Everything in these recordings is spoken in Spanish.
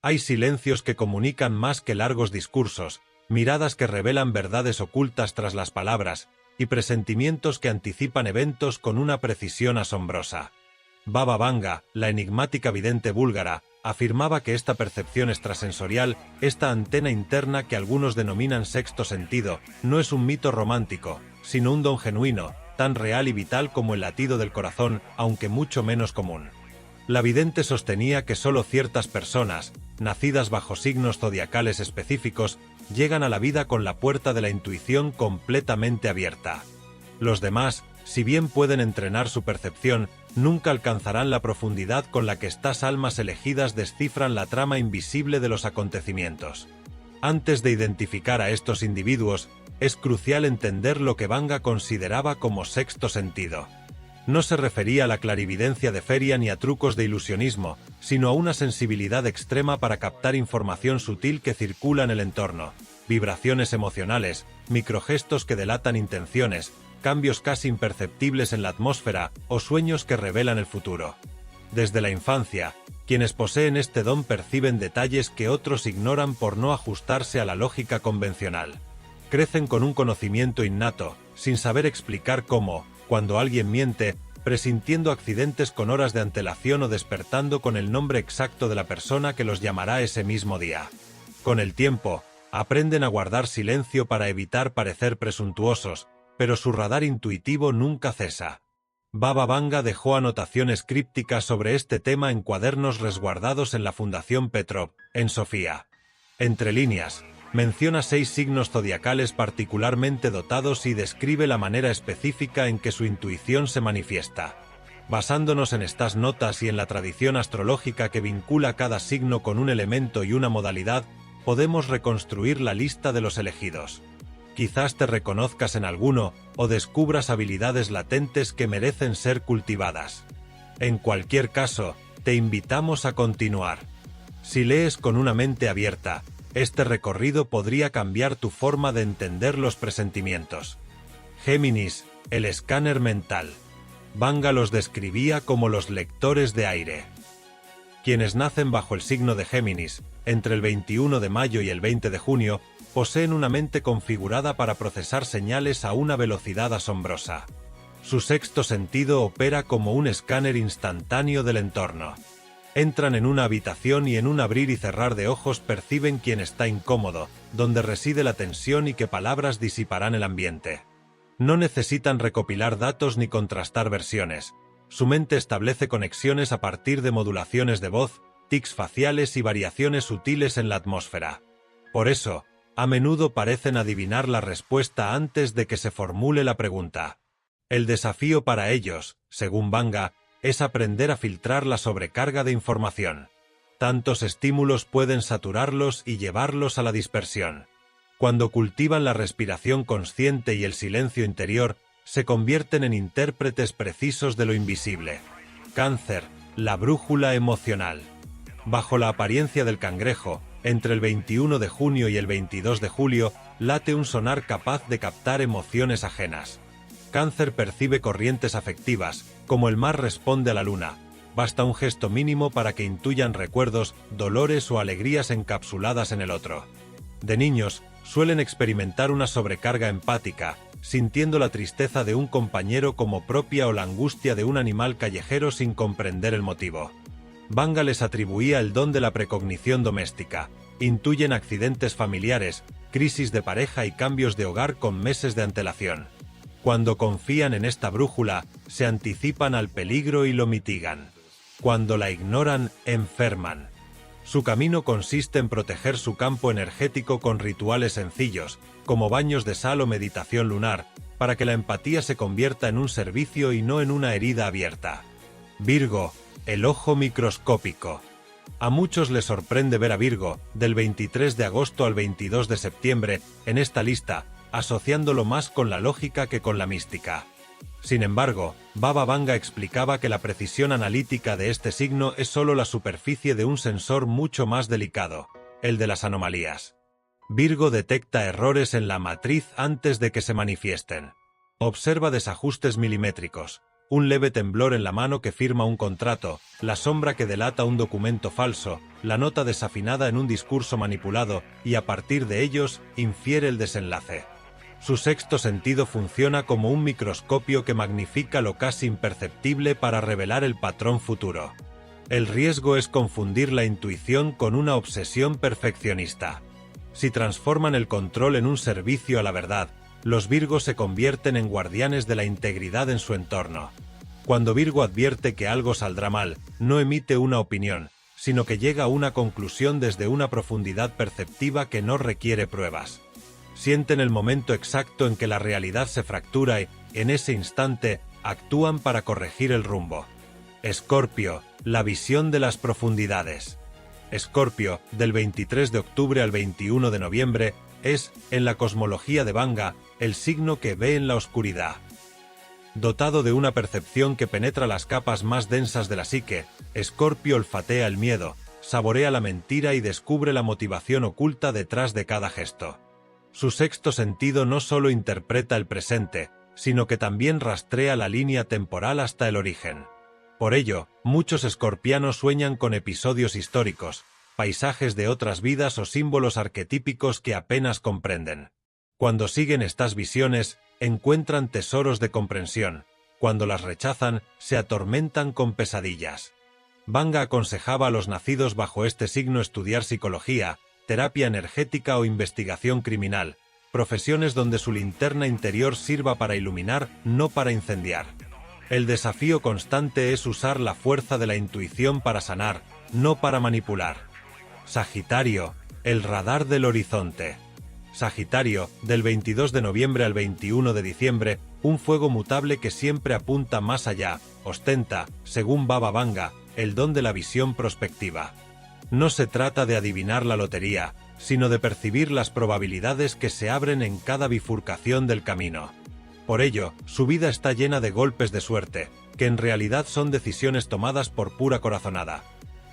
Hay silencios que comunican más que largos discursos, miradas que revelan verdades ocultas tras las palabras, y presentimientos que anticipan eventos con una precisión asombrosa. Baba Vanga, la enigmática vidente búlgara, afirmaba que esta percepción extrasensorial, esta antena interna que algunos denominan sexto sentido, no es un mito romántico, sino un don genuino, tan real y vital como el latido del corazón, aunque mucho menos común. La vidente sostenía que solo ciertas personas, nacidas bajo signos zodiacales específicos, llegan a la vida con la puerta de la intuición completamente abierta. Los demás, si bien pueden entrenar su percepción, nunca alcanzarán la profundidad con la que estas almas elegidas descifran la trama invisible de los acontecimientos. Antes de identificar a estos individuos, es crucial entender lo que Vanga consideraba como sexto sentido. No se refería a la clarividencia de feria ni a trucos de ilusionismo, sino a una sensibilidad extrema para captar información sutil que circula en el entorno, vibraciones emocionales, microgestos que delatan intenciones, cambios casi imperceptibles en la atmósfera o sueños que revelan el futuro. Desde la infancia, quienes poseen este don perciben detalles que otros ignoran por no ajustarse a la lógica convencional. Crecen con un conocimiento innato, sin saber explicar cómo, cuando alguien miente, presintiendo accidentes con horas de antelación o despertando con el nombre exacto de la persona que los llamará ese mismo día. Con el tiempo, aprenden a guardar silencio para evitar parecer presuntuosos, pero su radar intuitivo nunca cesa. Baba Vanga dejó anotaciones crípticas sobre este tema en cuadernos resguardados en la Fundación Petrov, en Sofía. Entre líneas, menciona 6 signos zodiacales particularmente dotados y describe la manera específica en que su intuición se manifiesta. Basándonos en estas notas y en la tradición astrológica que vincula cada signo con un elemento y una modalidad, podemos reconstruir la lista de los elegidos. Quizás te reconozcas en alguno o descubras habilidades latentes que merecen ser cultivadas. En cualquier caso, te invitamos a continuar. Si lees con una mente abierta, este recorrido podría cambiar tu forma de entender los presentimientos. Géminis, el escáner mental. Vanga los describía como los lectores de aire. Quienes nacen bajo el signo de Géminis, entre el 21 de mayo y el 20 de junio, poseen una mente configurada para procesar señales a una velocidad asombrosa. Su sexto sentido opera como un escáner instantáneo del entorno. Entran en una habitación y en un abrir y cerrar de ojos perciben quién está incómodo, dónde reside la tensión y qué palabras disiparán el ambiente. No necesitan recopilar datos ni contrastar versiones. Su mente establece conexiones a partir de modulaciones de voz, tics faciales y variaciones sutiles en la atmósfera. Por eso, a menudo parecen adivinar la respuesta antes de que se formule la pregunta. El desafío para ellos, según Vanga, es aprender a filtrar la sobrecarga de información. Tantos estímulos pueden saturarlos y llevarlos a la dispersión. Cuando cultivan la respiración consciente y el silencio interior, se convierten en intérpretes precisos de lo invisible. Cáncer, la brújula emocional. Bajo la apariencia del cangrejo, entre el 21 de junio y el 22 de julio, late un sonar capaz de captar emociones ajenas. Cáncer percibe corrientes afectivas, como el mar responde a la luna. Basta un gesto mínimo para que intuyan recuerdos, dolores o alegrías encapsuladas en el otro. De niños, suelen experimentar una sobrecarga empática, sintiendo la tristeza de un compañero como propia o la angustia de un animal callejero sin comprender el motivo. Vanga les atribuía el don de la precognición doméstica. Intuyen accidentes familiares, crisis de pareja y cambios de hogar con meses de antelación. Cuando confían en esta brújula, se anticipan al peligro y lo mitigan. Cuando la ignoran, enferman. Su camino consiste en proteger su campo energético con rituales sencillos, como baños de sal o meditación lunar, para que la empatía se convierta en un servicio y no en una herida abierta. Virgo, el ojo microscópico. A muchos les sorprende ver a Virgo, del 23 de agosto al 22 de septiembre, en esta lista, asociándolo más con la lógica que con la mística. Sin embargo, Baba Vanga explicaba que la precisión analítica de este signo es solo la superficie de un sensor mucho más delicado, el de las anomalías. Virgo detecta errores en la matriz antes de que se manifiesten. Observa desajustes milimétricos, un leve temblor en la mano que firma un contrato, la sombra que delata un documento falso, la nota desafinada en un discurso manipulado, y a partir de ellos, infiere el desenlace. Su sexto sentido funciona como un microscopio que magnifica lo casi imperceptible para revelar el patrón futuro. El riesgo es confundir la intuición con una obsesión perfeccionista. Si transforman el control en un servicio a la verdad, los Virgos se convierten en guardianes de la integridad en su entorno. Cuando Virgo advierte que algo saldrá mal, no emite una opinión, sino que llega a una conclusión desde una profundidad perceptiva que no requiere pruebas. Sienten el momento exacto en que la realidad se fractura y, en ese instante, actúan para corregir el rumbo. Escorpio, la visión de las profundidades. Escorpio, del 23 de octubre al 21 de noviembre, es, en la cosmología de Vanga, el signo que ve en la oscuridad. Dotado de una percepción que penetra las capas más densas de la psique, Escorpio olfatea el miedo, saborea la mentira y descubre la motivación oculta detrás de cada gesto. Su sexto sentido no solo interpreta el presente, sino que también rastrea la línea temporal hasta el origen. Por ello, muchos escorpianos sueñan con episodios históricos, paisajes de otras vidas o símbolos arquetípicos que apenas comprenden. Cuando siguen estas visiones, encuentran tesoros de comprensión. Cuando las rechazan, se atormentan con pesadillas. Vanga aconsejaba a los nacidos bajo este signo estudiar psicología, terapia energética o investigación criminal, profesiones donde su linterna interior sirva para iluminar, no para incendiar. El desafío constante es usar la fuerza de la intuición para sanar, no para manipular. Sagitario, el radar del horizonte. Sagitario, del 22 de noviembre al 21 de diciembre, un fuego mutable que siempre apunta más allá, ostenta, según Baba Vanga, el don de la visión prospectiva. No se trata de adivinar la lotería, sino de percibir las probabilidades que se abren en cada bifurcación del camino. Por ello, su vida está llena de golpes de suerte, que en realidad son decisiones tomadas por pura corazonada.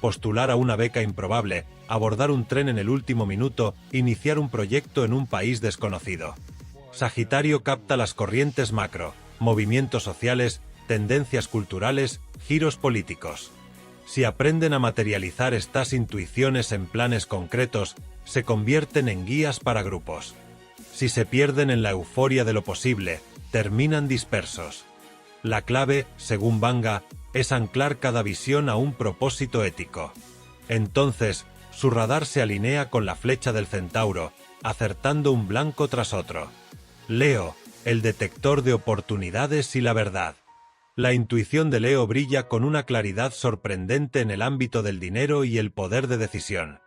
Postular a una beca improbable, abordar un tren en el último minuto, iniciar un proyecto en un país desconocido. Sagitario capta las corrientes macro, movimientos sociales, tendencias culturales, giros políticos. Si aprenden a materializar estas intuiciones en planes concretos, se convierten en guías para grupos. Si se pierden en la euforia de lo posible, terminan dispersos. La clave, según Vanga, es anclar cada visión a un propósito ético. Entonces, su radar se alinea con la flecha del centauro, acertando un blanco tras otro. Leo, el detector de oportunidades y la verdad. La intuición de Leo brilla con una claridad sorprendente en el ámbito del dinero y el poder de decisión.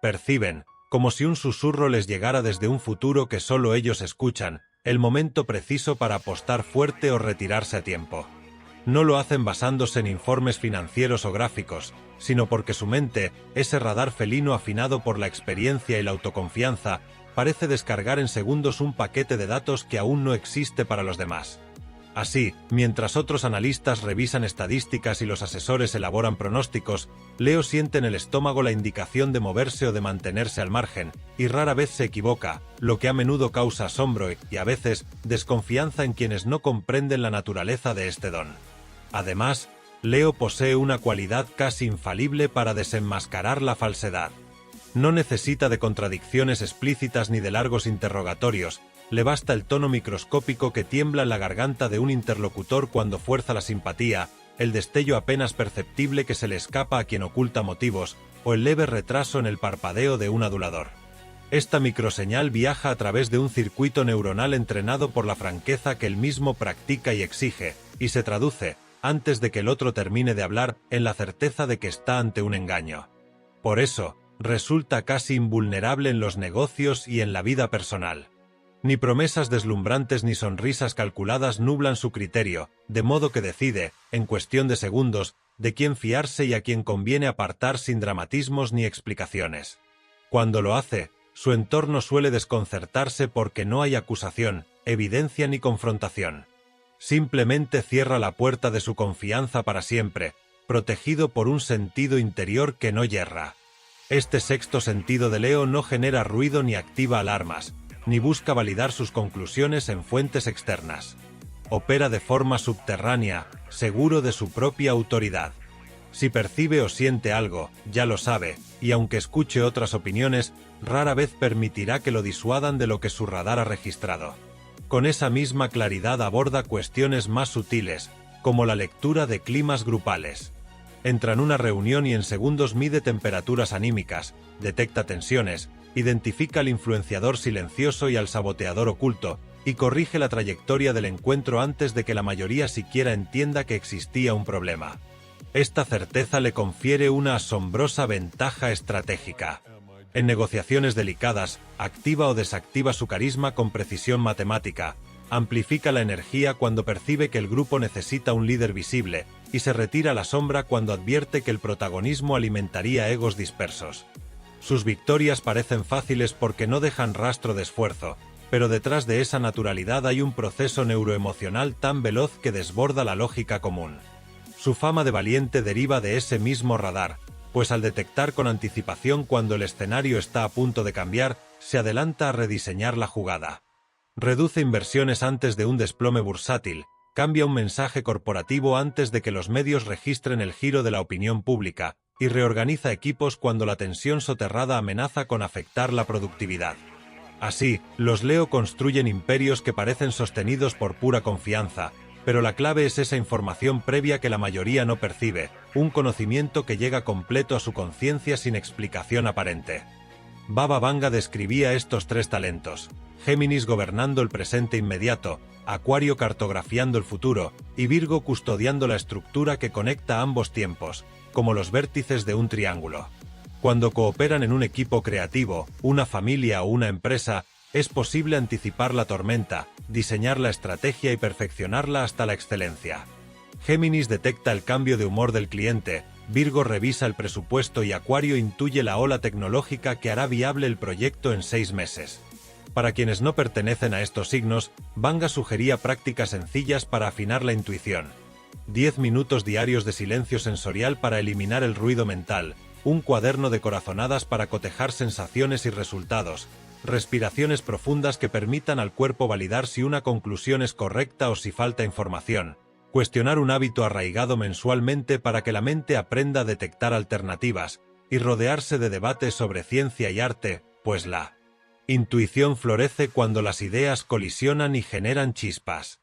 Perciben, como si un susurro les llegara desde un futuro que solo ellos escuchan, el momento preciso para apostar fuerte o retirarse a tiempo. No lo hacen basándose en informes financieros o gráficos, sino porque su mente, ese radar felino afinado por la experiencia y la autoconfianza, parece descargar en segundos un paquete de datos que aún no existe para los demás. Así, mientras otros analistas revisan estadísticas y los asesores elaboran pronósticos, Leo siente en el estómago la indicación de moverse o de mantenerse al margen, y rara vez se equivoca, lo que a menudo causa asombro y, a veces, desconfianza en quienes no comprenden la naturaleza de este don. Además, Leo posee una cualidad casi infalible para desenmascarar la falsedad. No necesita de contradicciones explícitas ni de largos interrogatorios, le basta el tono microscópico que tiembla en la garganta de un interlocutor cuando fuerza la simpatía, el destello apenas perceptible que se le escapa a quien oculta motivos, o el leve retraso en el parpadeo de un adulador. Esta microseñal viaja a través de un circuito neuronal entrenado por la franqueza que él mismo practica y exige, y se traduce, antes de que el otro termine de hablar, en la certeza de que está ante un engaño. Por eso, resulta casi invulnerable en los negocios y en la vida personal. Ni promesas deslumbrantes ni sonrisas calculadas nublan su criterio, de modo que decide, en cuestión de segundos, de quién fiarse y a quién conviene apartar sin dramatismos ni explicaciones. Cuando lo hace, su entorno suele desconcertarse porque no hay acusación, evidencia ni confrontación. Simplemente cierra la puerta de su confianza para siempre, protegido por un sentido interior que no yerra. Este sexto sentido de Leo no genera ruido ni activa alarmas, ni busca validar sus conclusiones en fuentes externas. Opera de forma subterránea, seguro de su propia autoridad. Si percibe o siente algo, ya lo sabe, y aunque escuche otras opiniones, rara vez permitirá que lo disuadan de lo que su radar ha registrado. Con esa misma claridad aborda cuestiones más sutiles, como la lectura de climas grupales. Entra en una reunión y en segundos mide temperaturas anímicas, detecta tensiones, identifica al influenciador silencioso y al saboteador oculto, y corrige la trayectoria del encuentro antes de que la mayoría siquiera entienda que existía un problema. Esta certeza le confiere una asombrosa ventaja estratégica. En negociaciones delicadas, activa o desactiva su carisma con precisión matemática, amplifica la energía cuando percibe que el grupo necesita un líder visible, y se retira a la sombra cuando advierte que el protagonismo alimentaría egos dispersos. Sus victorias parecen fáciles porque no dejan rastro de esfuerzo, pero detrás de esa naturalidad hay un proceso neuroemocional tan veloz que desborda la lógica común. Su fama de valiente deriva de ese mismo radar, pues al detectar con anticipación cuando el escenario está a punto de cambiar, se adelanta a rediseñar la jugada. Reduce inversiones antes de un desplome bursátil, cambia un mensaje corporativo antes de que los medios registren el giro de la opinión pública, y reorganiza equipos cuando la tensión soterrada amenaza con afectar la productividad. Así, los Leo construyen imperios que parecen sostenidos por pura confianza, pero la clave es esa información previa que la mayoría no percibe, un conocimiento que llega completo a su conciencia sin explicación aparente. Baba Vanga describía estos tres talentos: Géminis gobernando el presente inmediato, Acuario cartografiando el futuro, y Virgo custodiando la estructura que conecta ambos tiempos, como los vértices de un triángulo. Cuando cooperan en un equipo creativo, una familia o una empresa, es posible anticipar la tormenta, diseñar la estrategia y perfeccionarla hasta la excelencia. Géminis detecta el cambio de humor del cliente, Virgo revisa el presupuesto y Acuario intuye la ola tecnológica que hará viable el proyecto en 6 meses. Para quienes no pertenecen a estos signos, Vanga sugería prácticas sencillas para afinar la intuición. 10 minutos diarios de silencio sensorial para eliminar el ruido mental, un cuaderno de corazonadas para cotejar sensaciones y resultados, respiraciones profundas que permitan al cuerpo validar si una conclusión es correcta o si falta información, cuestionar un hábito arraigado mensualmente para que la mente aprenda a detectar alternativas, y rodearse de debates sobre ciencia y arte, pues la intuición florece cuando las ideas colisionan y generan chispas.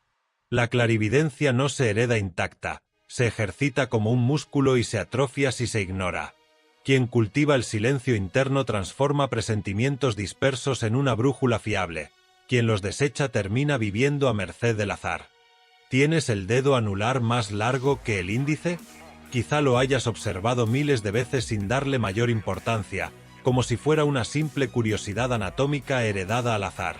La clarividencia no se hereda intacta, se ejercita como un músculo y se atrofia si se ignora. Quien cultiva el silencio interno transforma presentimientos dispersos en una brújula fiable. Quien los desecha termina viviendo a merced del azar. ¿Tienes el dedo anular más largo que el índice? Quizá lo hayas observado miles de veces sin darle mayor importancia, como si fuera una simple curiosidad anatómica heredada al azar.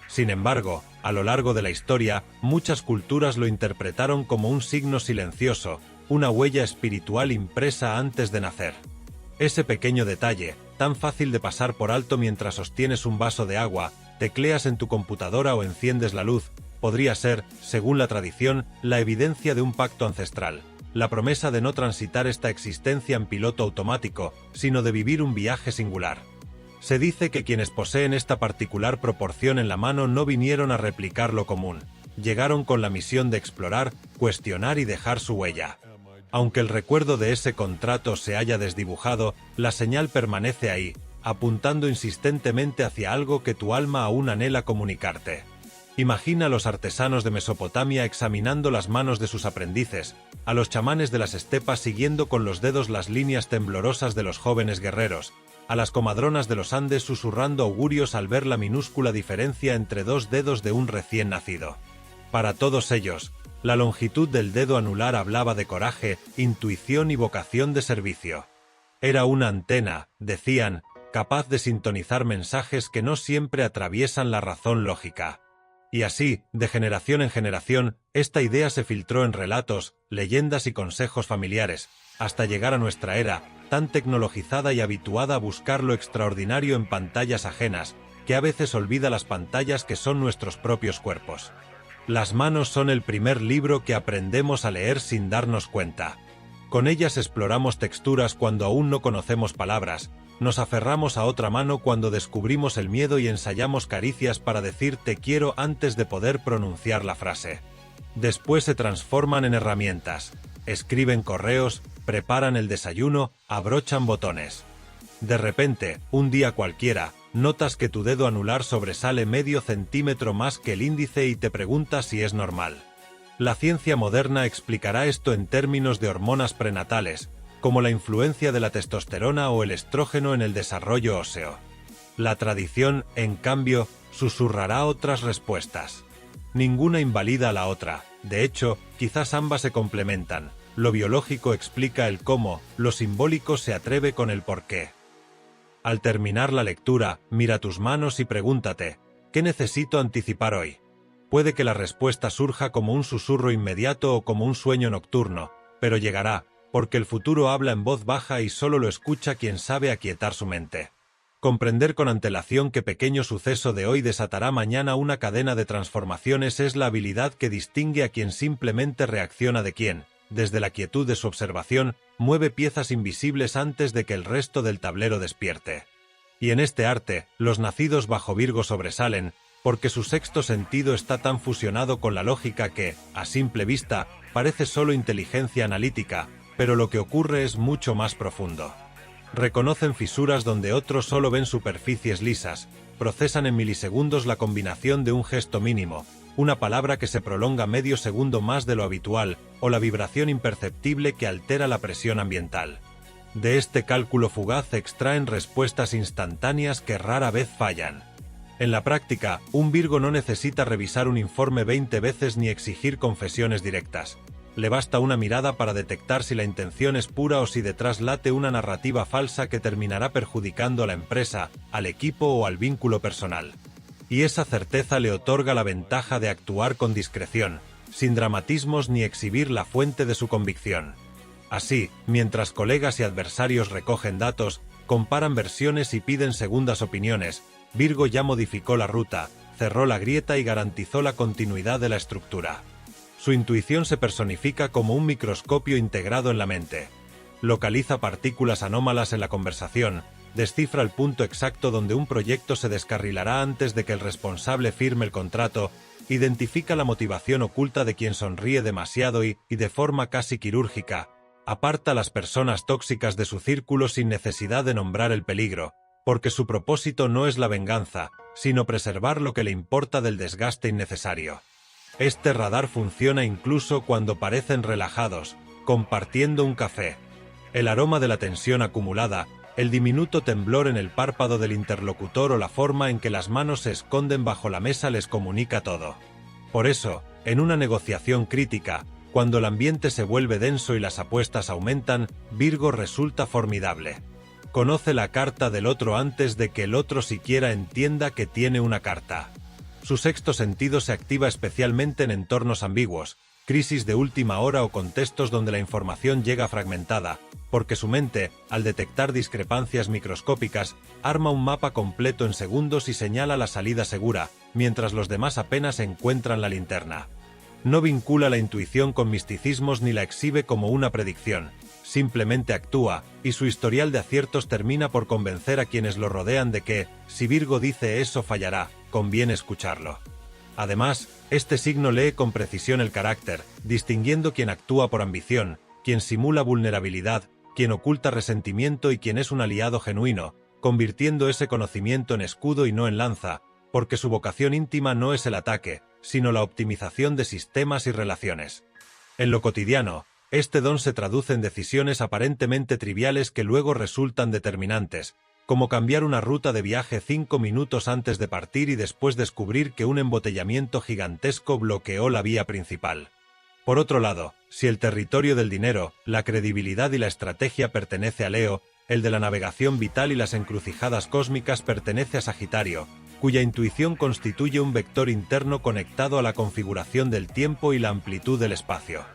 Sin embargo, a lo largo de la historia, muchas culturas lo interpretaron como un signo silencioso, una huella espiritual impresa antes de nacer. Ese pequeño detalle, tan fácil de pasar por alto mientras sostienes un vaso de agua, tecleas en tu computadora o enciendes la luz, podría ser, según la tradición, la evidencia de un pacto ancestral, la promesa de no transitar esta existencia en piloto automático, sino de vivir un viaje singular. Se dice que quienes poseen esta particular proporción en la mano no vinieron a replicar lo común, llegaron con la misión de explorar, cuestionar y dejar su huella. Aunque el recuerdo de ese contrato se haya desdibujado, la señal permanece ahí, apuntando insistentemente hacia algo que tu alma aún anhela comunicarte. Imagina a los artesanos de Mesopotamia examinando las manos de sus aprendices, a los chamanes de las estepas siguiendo con los dedos las líneas temblorosas de los jóvenes guerreros, a las comadronas de los Andes susurrando augurios al ver la minúscula diferencia entre 2 dedos de un recién nacido. Para todos ellos, la longitud del dedo anular hablaba de coraje, intuición y vocación de servicio. Era una antena, decían, capaz de sintonizar mensajes que no siempre atraviesan la razón lógica. Y así, de generación en generación, esta idea se filtró en relatos, leyendas y consejos familiares, hasta llegar a nuestra era, tan tecnologizada y habituada a buscar lo extraordinario en pantallas ajenas, que a veces olvida las pantallas que son nuestros propios cuerpos. Las manos son el primer libro que aprendemos a leer sin darnos cuenta. Con ellas exploramos texturas cuando aún no conocemos palabras, nos aferramos a otra mano cuando descubrimos el miedo y ensayamos caricias para decir te quiero antes de poder pronunciar la frase. Después se transforman en herramientas. Escriben correos, preparan el desayuno, abrochan botones. De repente, un día cualquiera, notas que tu dedo anular sobresale medio centímetro más que el índice y te preguntas si es normal. La ciencia moderna explicará esto en términos de hormonas prenatales, como la influencia de la testosterona o el estrógeno en el desarrollo óseo. La tradición, en cambio, susurrará otras respuestas. Ninguna invalida a la otra, de hecho, quizás ambas se complementan. Lo biológico explica el cómo, lo simbólico se atreve con el porqué. Al terminar la lectura, mira tus manos y pregúntate, ¿qué necesito anticipar hoy? Puede que la respuesta surja como un susurro inmediato o como un sueño nocturno, pero llegará, porque el futuro habla en voz baja y solo lo escucha quien sabe aquietar su mente. Comprender con antelación que pequeño suceso de hoy desatará mañana una cadena de transformaciones es la habilidad que distingue a quien simplemente reacciona de quien, desde la quietud de su observación, mueve piezas invisibles antes de que el resto del tablero despierte. Y en este arte, los nacidos bajo Virgo sobresalen, porque su sexto sentido está tan fusionado con la lógica que, a simple vista, parece solo inteligencia analítica, pero lo que ocurre es mucho más profundo. Reconocen fisuras donde otros solo ven superficies lisas, procesan en milisegundos la combinación de un gesto mínimo, una palabra que se prolonga medio segundo más de lo habitual, o la vibración imperceptible que altera la presión ambiental. De este cálculo fugaz extraen respuestas instantáneas que rara vez fallan. En la práctica, un Virgo no necesita revisar un informe 20 veces ni exigir confesiones directas. Le basta una mirada para detectar si la intención es pura o si detrás late una narrativa falsa que terminará perjudicando a la empresa, al equipo o al vínculo personal. Y esa certeza le otorga la ventaja de actuar con discreción, sin dramatismos ni exhibir la fuente de su convicción. Así, mientras colegas y adversarios recogen datos, comparan versiones y piden segundas opiniones, Virgo ya modificó la ruta, cerró la grieta y garantizó la continuidad de la estructura. Su intuición se personifica como un microscopio integrado en la mente. Localiza partículas anómalas en la conversación, descifra el punto exacto donde un proyecto se descarrilará antes de que el responsable firme el contrato, identifica la motivación oculta de quien sonríe demasiado y de forma casi quirúrgica, aparta a las personas tóxicas de su círculo sin necesidad de nombrar el peligro, porque su propósito no es la venganza, sino preservar lo que le importa del desgaste innecesario. Este radar funciona incluso cuando parecen relajados, compartiendo un café. El aroma de la tensión acumulada, el diminuto temblor en el párpado del interlocutor o la forma en que las manos se esconden bajo la mesa les comunica todo. Por eso, en una negociación crítica, cuando el ambiente se vuelve denso y las apuestas aumentan, Virgo resulta formidable. Conoce la carta del otro antes de que el otro siquiera entienda que tiene una carta. Su sexto sentido se activa especialmente en entornos ambiguos, crisis de última hora o contextos donde la información llega fragmentada, porque su mente, al detectar discrepancias microscópicas, arma un mapa completo en segundos y señala la salida segura, mientras los demás apenas encuentran la linterna. No vincula la intuición con misticismos ni la exhibe como una predicción, simplemente actúa, y su historial de aciertos termina por convencer a quienes lo rodean de que, si Virgo dice eso fallará, conviene escucharlo. Además, este signo lee con precisión el carácter, distinguiendo quien actúa por ambición, quien simula vulnerabilidad, quien oculta resentimiento y quien es un aliado genuino, convirtiendo ese conocimiento en escudo y no en lanza, porque su vocación íntima no es el ataque, sino la optimización de sistemas y relaciones. En lo cotidiano, este don se traduce en decisiones aparentemente triviales que luego resultan determinantes, como cambiar una ruta de viaje 5 minutos antes de partir y después descubrir que un embotellamiento gigantesco bloqueó la vía principal. Por otro lado, si el territorio del dinero, la credibilidad y la estrategia pertenece a Leo, el de la navegación vital y las encrucijadas cósmicas pertenece a Sagitario, cuya intuición constituye un vector interno conectado a la configuración del tiempo y la amplitud del espacio.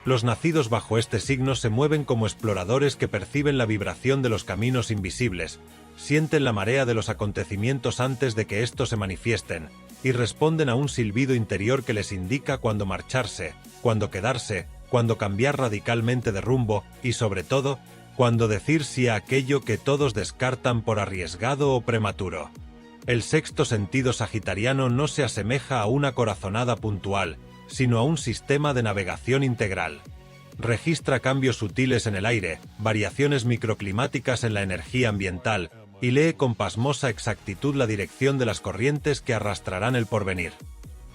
Los nacidos bajo este signo se mueven como exploradores que perciben la vibración de los caminos invisibles, sienten la marea de los acontecimientos antes de que estos se manifiesten, y responden a un silbido interior que les indica cuándo marcharse, cuándo quedarse, cuándo cambiar radicalmente de rumbo y, sobre todo, cuándo decir sí a aquello que todos descartan por arriesgado o prematuro. El sexto sentido sagitariano no se asemeja a una corazonada puntual, sino a un sistema de navegación integral. Registra cambios sutiles en el aire, variaciones microclimáticas en la energía ambiental, y lee con pasmosa exactitud la dirección de las corrientes que arrastrarán el porvenir.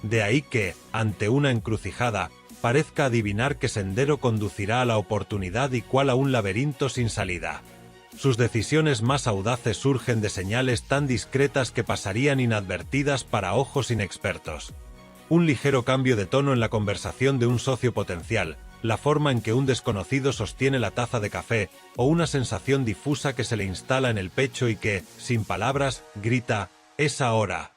De ahí que, ante una encrucijada, parezca adivinar qué sendero conducirá a la oportunidad y cuál a un laberinto sin salida. Sus decisiones más audaces surgen de señales tan discretas que pasarían inadvertidas para ojos inexpertos. Un ligero cambio de tono en la conversación de un socio potencial, la forma en que un desconocido sostiene la taza de café, o una sensación difusa que se le instala en el pecho y que, sin palabras, grita, «¡Es ahora!».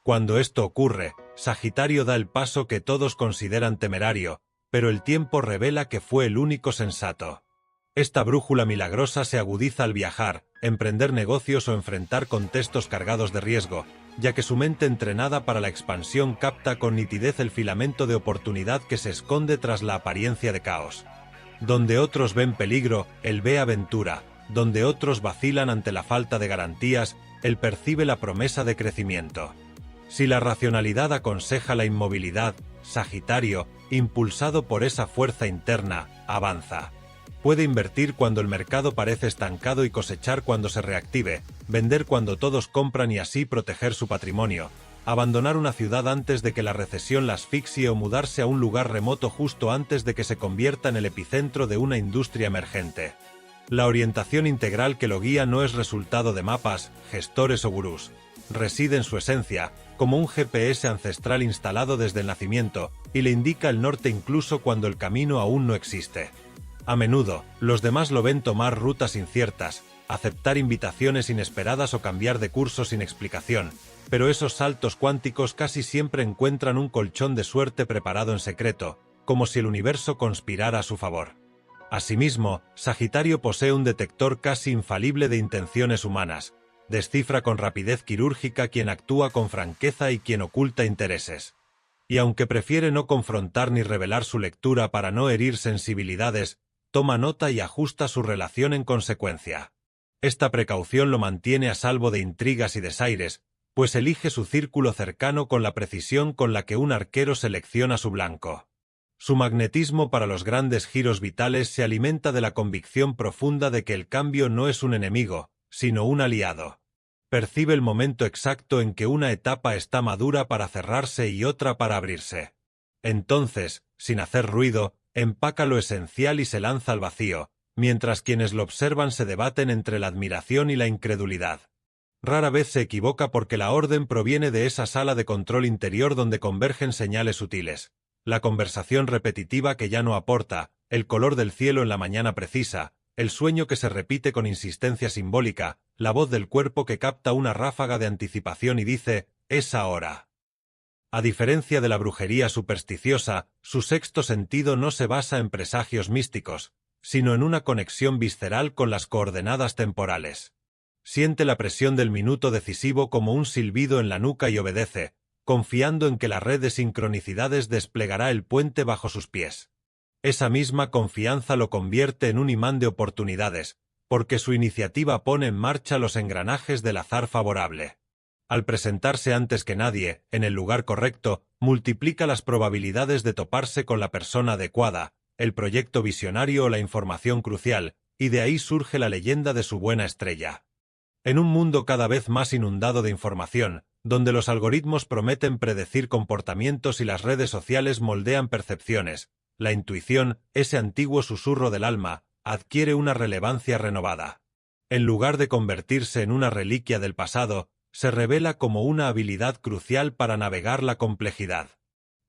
Cuando esto ocurre, Sagitario da el paso que todos consideran temerario, pero el tiempo revela que fue el único sensato. Esta brújula milagrosa se agudiza al viajar, emprender negocios o enfrentar contextos cargados de riesgo, ya que su mente entrenada para la expansión capta con nitidez el filamento de oportunidad que se esconde tras la apariencia de caos. Donde otros ven peligro, él ve aventura; donde otros vacilan ante la falta de garantías, él percibe la promesa de crecimiento. Si la racionalidad aconseja la inmovilidad, Sagitario, impulsado por esa fuerza interna, avanza. Puede invertir cuando el mercado parece estancado y cosechar cuando se reactive, vender cuando todos compran y así proteger su patrimonio, abandonar una ciudad antes de que la recesión la asfixie o mudarse a un lugar remoto justo antes de que se convierta en el epicentro de una industria emergente. La orientación integral que lo guía no es resultado de mapas, gestores o gurús. Reside en su esencia, como un GPS ancestral instalado desde el nacimiento, y le indica el norte incluso cuando el camino aún no existe. A menudo, los demás lo ven tomar rutas inciertas, aceptar invitaciones inesperadas o cambiar de curso sin explicación, pero esos saltos cuánticos casi siempre encuentran un colchón de suerte preparado en secreto, como si el universo conspirara a su favor. Asimismo, Sagitario posee un detector casi infalible de intenciones humanas. Descifra con rapidez quirúrgica quien actúa con franqueza y quien oculta intereses. Y aunque prefiere no confrontar ni revelar su lectura para no herir sensibilidades, toma nota y ajusta su relación en consecuencia. Esta precaución lo mantiene a salvo de intrigas y desaires, pues elige su círculo cercano con la precisión con la que un arquero selecciona su blanco. Su magnetismo para los grandes giros vitales se alimenta de la convicción profunda de que el cambio no es un enemigo, sino un aliado. Percibe el momento exacto en que una etapa está madura para cerrarse y otra para abrirse. Entonces, sin hacer ruido, empaca lo esencial y se lanza al vacío, mientras quienes lo observan se debaten entre la admiración y la incredulidad. Rara vez se equivoca porque la orden proviene de esa sala de control interior donde convergen señales sutiles. La conversación repetitiva que ya no aporta, el color del cielo en la mañana precisa, el sueño que se repite con insistencia simbólica, la voz del cuerpo que capta una ráfaga de anticipación y dice, «Es ahora». A diferencia de la brujería supersticiosa, su sexto sentido no se basa en presagios místicos, sino en una conexión visceral con las coordenadas temporales. Siente la presión del minuto decisivo como un silbido en la nuca y obedece, confiando en que la red de sincronicidades desplegará el puente bajo sus pies. Esa misma confianza lo convierte en un imán de oportunidades, porque su iniciativa pone en marcha los engranajes del azar favorable. Al presentarse antes que nadie, en el lugar correcto, multiplica las probabilidades de toparse con la persona adecuada, el proyecto visionario o la información crucial, y de ahí surge la leyenda de su buena estrella. En un mundo cada vez más inundado de información, donde los algoritmos prometen predecir comportamientos y las redes sociales moldean percepciones, la intuición, ese antiguo susurro del alma, adquiere una relevancia renovada. En lugar de convertirse en una reliquia del pasado, se revela como una habilidad crucial para navegar la complejidad.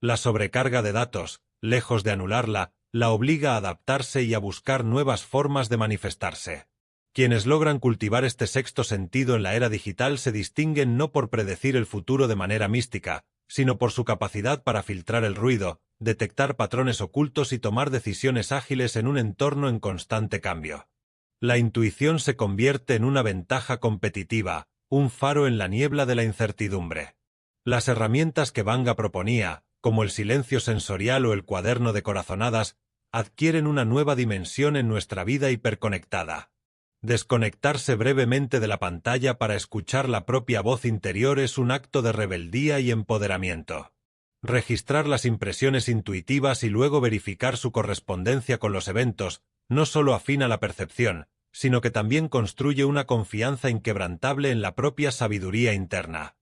La sobrecarga de datos, lejos de anularla, la obliga a adaptarse y a buscar nuevas formas de manifestarse. Quienes logran cultivar este sexto sentido en la era digital se distinguen no por predecir el futuro de manera mística, sino por su capacidad para filtrar el ruido, detectar patrones ocultos y tomar decisiones ágiles en un entorno en constante cambio. La intuición se convierte en una ventaja competitiva, un faro en la niebla de la incertidumbre. Las herramientas que Vanga proponía, como el silencio sensorial o el cuaderno de corazonadas, adquieren una nueva dimensión en nuestra vida hiperconectada. Desconectarse brevemente de la pantalla para escuchar la propia voz interior es un acto de rebeldía y empoderamiento. Registrar las impresiones intuitivas y luego verificar su correspondencia con los eventos no solo afina la percepción, sino que también construye una confianza inquebrantable en la propia sabiduría interna.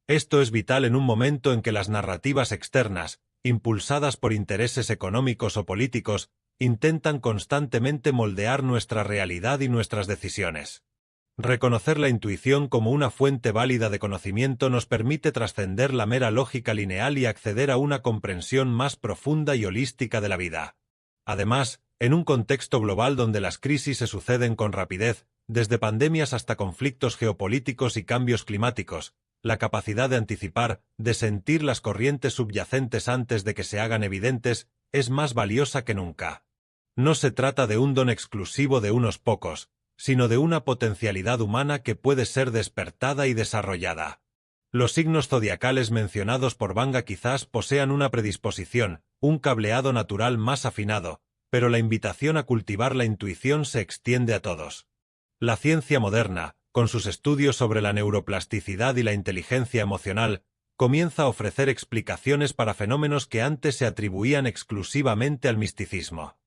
Esto es vital en un momento en que las narrativas externas, impulsadas por intereses económicos o políticos, intentan constantemente moldear nuestra realidad y nuestras decisiones. Reconocer la intuición como una fuente válida de conocimiento nos permite trascender la mera lógica lineal y acceder a una comprensión más profunda y holística de la vida. Además, en un contexto global donde las crisis se suceden con rapidez, desde pandemias hasta conflictos geopolíticos y cambios climáticos, la capacidad de anticipar, de sentir las corrientes subyacentes antes de que se hagan evidentes, es más valiosa que nunca. No se trata de un don exclusivo de unos pocos, sino de una potencialidad humana que puede ser despertada y desarrollada. Los signos zodiacales mencionados por Banga quizás posean una predisposición, un cableado natural más afinado, pero la invitación a cultivar la intuición se extiende a todos. La ciencia moderna, con sus estudios sobre la neuroplasticidad y la inteligencia emocional, comienza a ofrecer explicaciones para fenómenos que antes se atribuían exclusivamente al misticismo.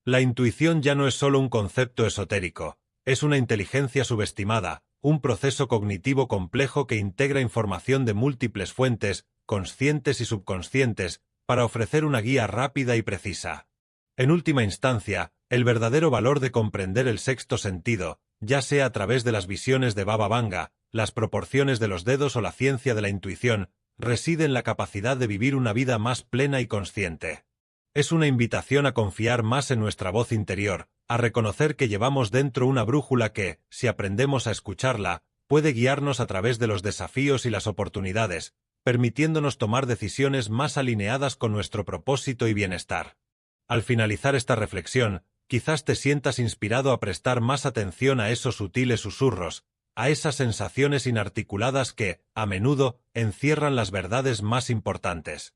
La intuición ya no es solo un concepto esotérico, es una inteligencia subestimada, un proceso cognitivo complejo que integra información de múltiples fuentes, conscientes y subconscientes, para ofrecer una guía rápida y precisa. En última instancia, el verdadero valor de comprender el sexto sentido, ya sea a través de las visiones de Baba Vanga, las proporciones de los dedos o la ciencia de la intuición, reside en la capacidad de vivir una vida más plena y consciente. Es una invitación a confiar más en nuestra voz interior, a reconocer que llevamos dentro una brújula que, si aprendemos a escucharla, puede guiarnos a través de los desafíos y las oportunidades, permitiéndonos tomar decisiones más alineadas con nuestro propósito y bienestar. Al finalizar esta reflexión, quizás te sientas inspirado a prestar más atención a esos sutiles susurros, a esas sensaciones inarticuladas que, a menudo, encierran las verdades más importantes.